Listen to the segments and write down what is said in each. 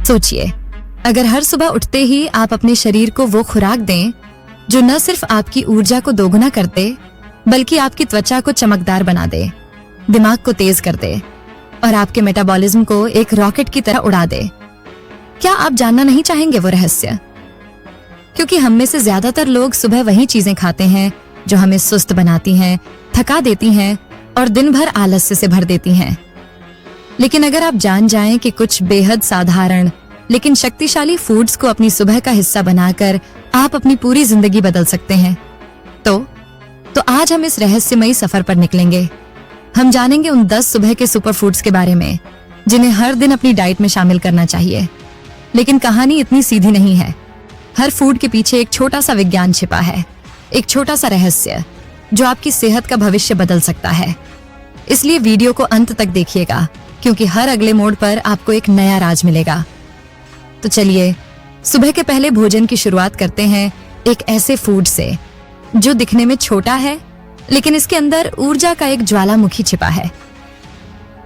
सोचिए, अगर हर सुबह उठते ही आप अपने शरीर को वो खुराक दें जो न सिर्फ आपकी ऊर्जा को दोगुना कर दे, बल्कि आपकी त्वचा को चमकदार बना दे, दिमाग को तेज कर दे और आपके मेटाबॉलिज्म को एक रॉकेट की तरह उड़ा दे। क्या आप जानना नहीं चाहेंगे वो रहस्य? क्योंकि हम में से ज्यादातर लोग सुबह वही चीजें खाते हैं जो हमें सुस्त बनाती हैं, थका देती हैं और दिन भर आलस्य से भर देती हैं। लेकिन अगर आप जान जाएं कि कुछ बेहद साधारण लेकिन शक्तिशाली फूड्स को अपनी सुबह का हिस्सा बनाकर आप अपनी पूरी जिंदगी बदल सकते हैं, तो आज हम इस रहस्यमयी सफर पर निकलेंगे। हम जानेंगे उन 10 सुबह के सुपर फूड्स के बारे में जिन्हें हर दिन अपनी डाइट में शामिल करना चाहिए। लेकिन कहानी इतनी सीधी नहीं है। हर फूड के पीछे एक छोटा सा विज्ञान छिपा है, एक छोटा सा रहस्य जो आपकी सेहत का भविष्य बदल सकता है। इसलिए वीडियो को अंत तक देखिएगा, क्योंकि हर अगले मोड़ पर आपको एक नया राज मिलेगा। तो चलिए सुबह के पहले भोजन की शुरुआत करते हैं एक ऐसे फूड से जो दिखने में छोटा है, लेकिन इसके अंदर ऊर्जा का एक ज्वालामुखी छिपा है।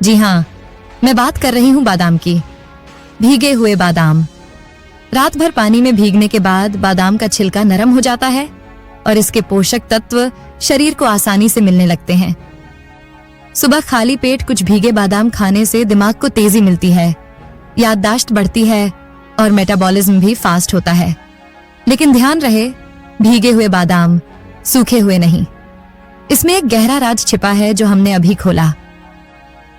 जी हाँ, मैं बात कर रही हूँ बादाम की। भीगे हुए बादाम। रात भर पानी में भीगने के बाद बादाम का छिलका नरम हो जाता है और इसके पोषक तत्व शरीर को आसानी से मिलने लगते हैं। सुबह खाली पेट कुछ भीगे बादाम खाने से दिमाग को तेजी मिलती है, याददाश्त बढ़ती है और मेटाबॉलिज्म भी फास्ट होता है। लेकिन ध्यान रहे, भीगे हुए बादाम, सूखे हुए नहीं। इसमें एक गहरा राज छिपा है जो हमने अभी खोला।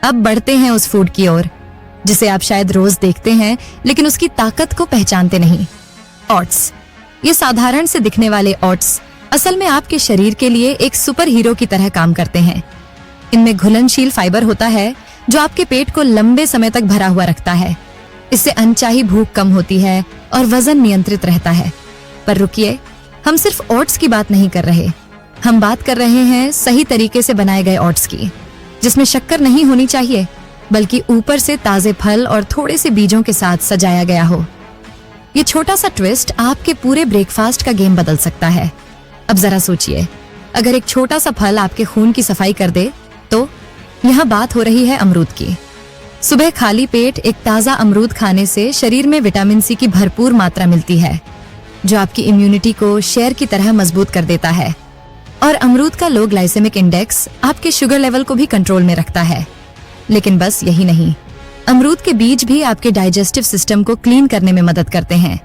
अब बढ़ते हैं उस फूड की ओर जिसे आप शायद रोज देखते हैं लेकिन उसकी ताकत को पहचानते नहीं। ओट्स। ये साधारण से दिखने ओट्स ओट्स असल में आपके शरीर के लिए एक सुपर हीरो की तरह काम करते हैं। इनमें घुलनशील फाइबर होता है जो आपके पेट को लंबे समय तक भरा हुआ रखता है। इससे अनचाही भूख कम होती है और वजन नियंत्रित रहता है। पर रुकिए, हम सिर्फ ओट्स की बात नहीं कर रहे। हम बात कर रहे हैं सही तरीके से बनाए गए ओट्स की, जिसमें शक्कर नहीं होनी चाहिए, बल्कि ऊपर से ताजे फल और थोड़े से बीजों के साथ सजाया गया हो। ये छोटा सा ट्विस्ट आपके पूरे ब्रेकफास्ट का गेम बदल सकता है। अब जरा सोचिए, अगर एक छोटा सा फल आपके खून की सफाई कर दे, तो यहाँ बात हो रही है अमरूद की। सुबह खाली पेट एक ताजा अमरूद खाने से शरीर में विटामिन सी की भरपूर मात्रा मिलती है, जो आपकी इम्यूनिटी को शेर की तरह मजबूत कर देता है। और अमरूद का लो ग्लाइसेमिक इंडेक्स आपके शुगर लेवल को भी कंट्रोल में रखता है। लेकिन बस यही नहीं, अमरूद के बीज भी आपके डाइजेस्टिव सिस्टम को क्लीन करने में मदद करते हैं।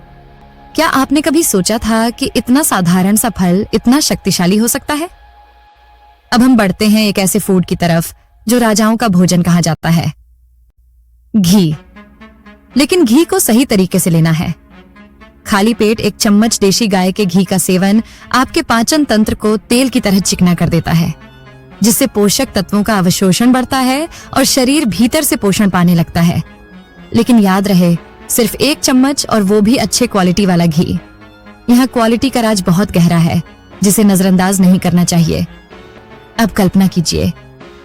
क्या आपने कभी सोचा था कि इतना साधारण सा फल इतना शक्तिशाली हो सकता है? अब हम बढ़ते हैं एक ऐसे फूड की तरफ जो राजाओं का भोजन कहा जाता है, घी। लेकिन घी को सही तरीके से लेना है। खाली पेट एक चम्मच देशी गाय के घी का सेवन आपके पाचन तंत्र को तेल की तरह चिकना कर देता है, जिससे पोषक तत्वों का अवशोषण बढ़ता है और शरीर भीतर से पोषण पाने लगता है। लेकिन याद रहे, सिर्फ एक चम्मच, और वो भी अच्छे क्वालिटी वाला घी। यहाँ क्वालिटी का राज बहुत गहरा है, जिसे नजरअंदाज नहीं करना चाहिए। अब कल्पना कीजिए,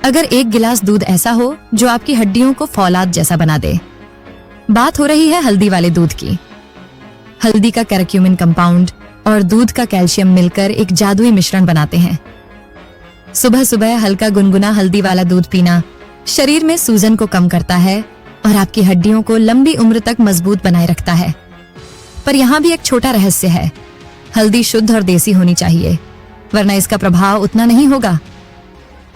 अगर एक गिलास दूध ऐसा हो जो आपकी हड्डियों को फौलाद जैसा बना दे। बात हो रही है हल्दी वाले दूध की। हल्दी का कैरक्यूमिन कंपाउंड और दूध का कैल्शियम मिलकर एक जादुई मिश्रण बनाते हैं। सुबह सुबह हल्का गुनगुना हल्दी वाला दूध पीना शरीर में सूजन को कम करता है और आपकी हड्डियों को लंबी उम्र तक मजबूत बनाए रखता है। पर यहाँ भी एक छोटा रहस्य है, हल्दी शुद्ध और देसी होनी चाहिए, वरना इसका प्रभाव उतना नहीं होगा।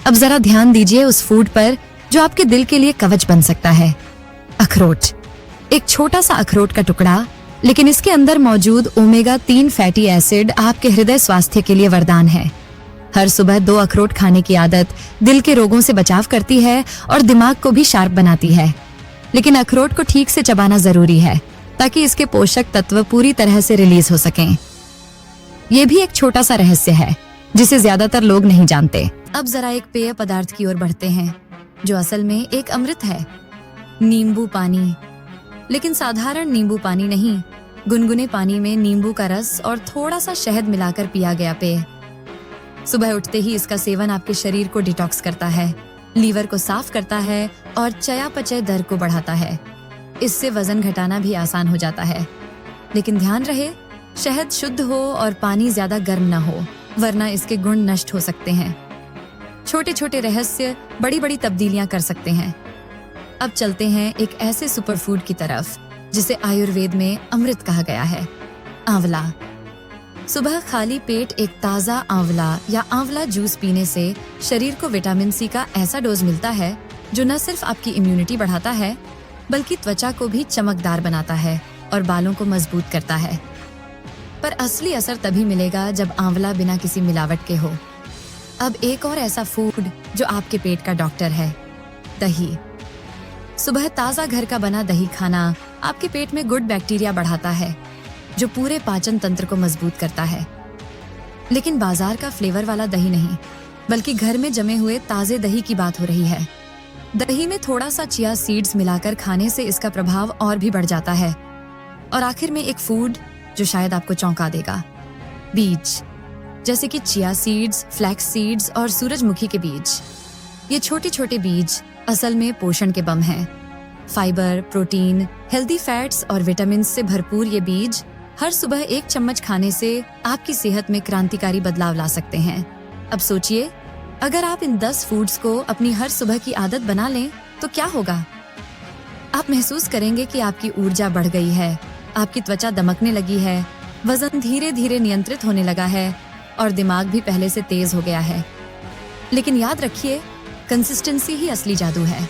अब जरा ध्यान दीजिए उस फूड पर जो आपके दिल के लिए कवच बन सकता है, अखरोट। एक छोटा सा अखरोट का टुकड़ा, लेकिन इसके अंदर मौजूद ओमेगा 3 फैटी एसिड आपके हृदय स्वास्थ्य के लिए वरदान है। हर सुबह 2 अखरोट खाने की आदत दिल के रोगों से बचाव करती है और दिमाग को भी शार्प बनाती है। लेकिन अखरोट को ठीक से चबाना जरूरी है ताकि इसके पोषक तत्व पूरी तरह से रिलीज हो सकें। यह भी एक छोटा सा रहस्य है जिसे ज्यादातर लोग नहीं जानते। अब जरा एक पेय पदार्थ की ओर बढ़ते हैं जो असल में एक अमृत है, नींबू पानी। लेकिन साधारण नींबू पानी नहीं, गुनगुने पानी में नींबू का रस और थोड़ा सा शहद मिलाकर पिया गया पेय। सुबह उठते ही इसका सेवन आपके शरीर को डिटॉक्स करता है, लीवर को साफ करता है और चयापचय दर को बढ़ाता है। इससे वजन घटाना भी आसान हो जाता है। लेकिन ध्यान रहे, शहद शुद्ध हो और पानी ज्यादा गर्म न हो, वरना इसके गुण नष्ट हो सकते हैं। छोटे छोटे रहस्य बड़ी बड़ी तब्दीलियां कर सकते हैं। अब चलते हैं एक ऐसे सुपर फूड की तरफ जिसे आयुर्वेद में अमृत कहा गया है। आंवला। सुबह खाली पेट एक ताज़ा आंवला या आंवला जूस पीने से शरीर को विटामिन सी का ऐसा डोज मिलता है जो न सिर्फ आपकी इम्यूनिटी बढ़ाता है बल्कि त्वचा को भी चमकदार बनाता है और बालों को मजबूत करता है। पर असली असर तभी मिलेगा जब आंवला बिना किसी मिलावट के हो। अब एक और ऐसा फूड जो आपके पेट का डॉक्टर है, दही। सुबह ताज़ा घर का बना दही खाना आपके पेट में गुड बैक्टीरिया बढ़ाता है जो पूरे पाचन तंत्र को मजबूत करता है। लेकिन बाजार का फ्लेवर वाला दही नहीं, बल्कि घर में जमे हुए ताजे दही की बात हो रही है। दही में थोड़ा सा चिया सीड्स मिलाकर खाने से इसका प्रभाव और भी बढ़ जाता है। और आखिर में एक फूड जो शायद आपको चौंका देगा, बीज, जैसे कि चिया सीड्स, फ्लैक्स सीड्स और सूरजमुखी के बीज। ये छोटे छोटे बीज असल में पोषण के बम हैं। फाइबर, प्रोटीन, हेल्दी फैट्स और विटामिन से भरपूर ये बीज हर सुबह एक चम्मच खाने से आपकी सेहत में क्रांतिकारी बदलाव ला सकते हैं। अब सोचिए, अगर आप इन 10 फूड्स को अपनी हर सुबह की आदत बना लें तो क्या होगा? आप महसूस करेंगे कि आपकी ऊर्जा बढ़ गई है, आपकी त्वचा दमकने लगी है, वजन धीरे धीरे नियंत्रित होने लगा है और दिमाग भी पहले से तेज हो गया है। लेकिन याद रखिए, कंसिस्टेंसी ही असली जादू है।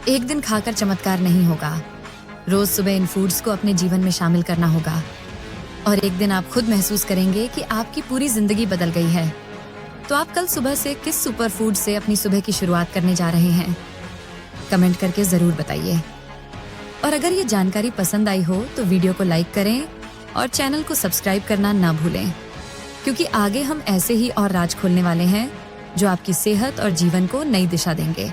एक दिन खाकर चमत्कार नहीं होगा। रोज सुबह इन फूड्स को अपने जीवन में शामिल करना होगा और एक दिन आप खुद महसूस करेंगे कि आपकी पूरी जिंदगी बदल गई है। तो आप कल सुबह से किस सुपर फूड से अपनी सुबह की शुरुआत करने जा रहे हैं? कमेंट करके जरूर बताइए। और अगर ये जानकारी पसंद आई हो तो वीडियो को लाइक करें और चैनल को सब्सक्राइब करना ना भूलें, क्योंकि आगे हम ऐसे ही और राज खोलने वाले हैं जो आपकी सेहत और जीवन को नई दिशा देंगे।